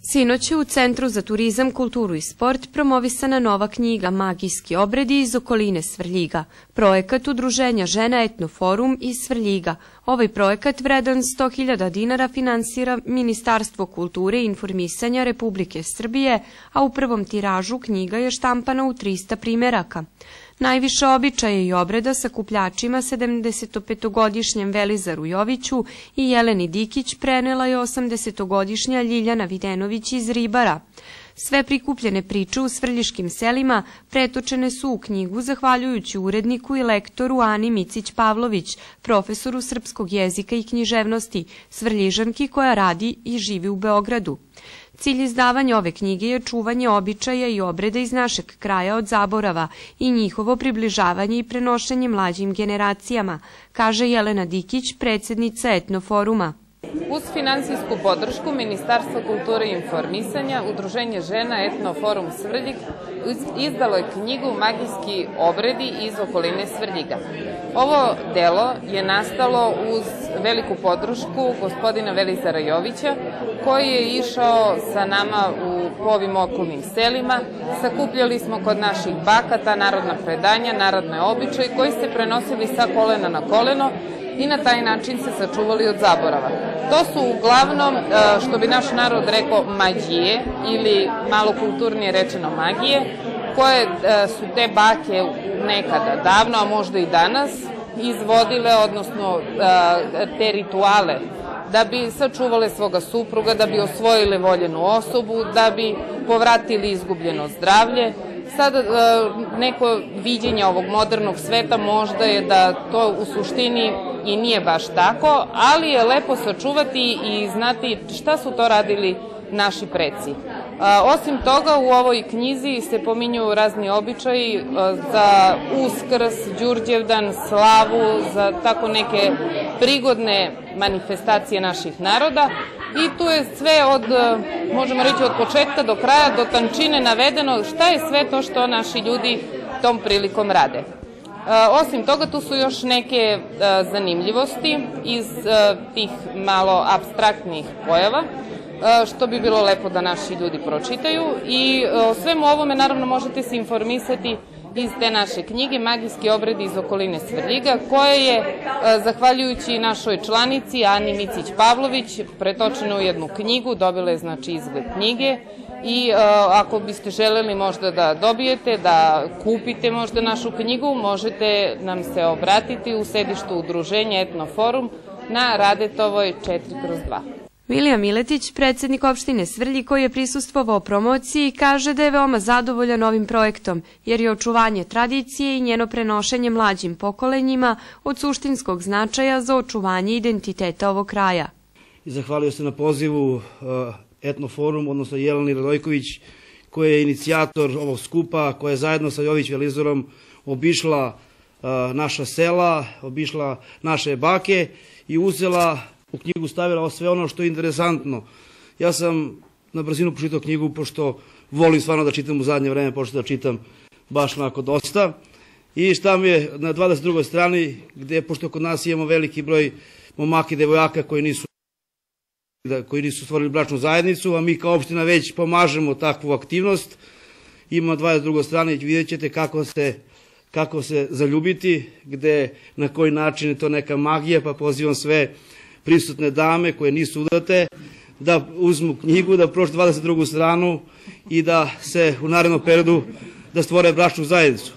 Sinoć je u Centru za turizam, kulturu i sport promovisana nova knjiga Magijski obredi iz okoline Svrljiga, projekat Udruženja žena Etnoforum iz Svrljiga. Ovaj projekat vredan 100.000 dinara finansira Ministarstvo kulture i informisanja Republike Srbije, a u prvom tiražu knjiga je štampana u 300 primeraka. Najviše običaje i obreda sakupljačima 75-godišnjem Velizaru Joviću i Jeleni Dikić prenela je 80-godišnja Ljiljana Videnović iz Ribara. Sve prikupljene priče u svrljiškim selima pretočene su u knjigu zahvaljujući uredniku i lektoru Ani Micić-Pavlović, profesoru srpskog jezika i književnosti, Svrljižanki koja radi i živi u Beogradu. Cilj izdavanja ove knjige je čuvanje običaja i obreda iz našeg kraja od zaborava i njihovo približavanje i prenošenje mlađim generacijama, kaže Jelena Dikić, predsjednica Etnoforuma. Uz finansijsku podršku Ministarstva kulture i informisanja, Udruženje žena Etnoforum Svrljig izdalo je knjigu Magijski obredi iz okoline Svrljiga. Ovo delo je nastalo uz veliku podršku gospodina Velizara Jovića, koji je išao sa nama po ovim okolnim selima. Sakupljali smo kod naših baka ta narodna predanja, narodne običaje koji se prenosili sa kolena na koleno i na taj način se sačuvali od zaborava. To su uglavnom, što bi naš narod rekao, mađije ili malo kulturnije rečeno magije, koje su te bake nekada davno, a možda i danas, izvodile, odnosno te rituale, da bi sačuvale svoga supruga, da bi osvojile voljenu osobu, da bi povratili izgubljeno zdravlje. Sada neko viđenje ovog modernog sveta možda je da to u suštini i nije baš tako, ali je lepo sačuvati i znati šta su to radili naši preci. Osim toga, u ovoj knjizi se pominju razni običaji za Uskrs, Đurđevdan, slavu, za tako neke prigodne manifestacije naših naroda. I tu je sve od, možemo reći, od početka do kraja, do tančine navedeno šta je sve to što naši ljudi tom prilikom rade. Osim toga, tu su još neke zanimljivosti iz tih malo apstraktnih pojava, što bi bilo lepo da naši ljudi pročitaju. I o svemu ovome naravno možete se informisati iz te naše knjige Magijski obredi iz okoline Svrljiga, koja je, zahvaljujući našoj članici Ani Micić-Pavlović, pretočena u jednu knjigu, dobila je znači izgled knjige. I ako biste želeli možda da dobijete, da kupite možda našu knjigu, možete nam se obratiti u sedištu Udruženja Etnoforum na Radetovoj 4/2. Milija Miletić, predsjednik opštine Svrljig, koji je prisustvovao promociji, kaže da je veoma zadovoljan ovim projektom, jer je očuvanje tradicije i njeno prenošenje mlađim pokolenjima od suštinskog značaja za očuvanje identiteta ovog kraja. Zahvalio se na pozivu Etnoforum, odnosno Jeleni Radojković, koja je inicijator ovog skupa, koja je zajedno sa Jović Velizarom obišla naša sela, obišla naše bake i uzela u knjigu, stavila sve ono što je interesantno. Ja sam na brzinu pročitao knjigu, pošto volim stvarno da čitam u zadnje vreme, pošto da čitam baš onako dosta. I šta mi je na 22. strani, gde, pošto kod nas imamo veliki broj momaka i devojaka koji nisu stvorili bračnu zajednicu, a mi kao opština već pomažemo takvu aktivnost. Ima 22. strane i vidjet ćete kako se zaljubiti, gde, na koji način je to neka magija, pa pozivam sve prisutne dame koje nisu udate da uzmu knjigu, da pročitaju 22. stranu i da se u narednom periodu da stvore bračnu zajednicu.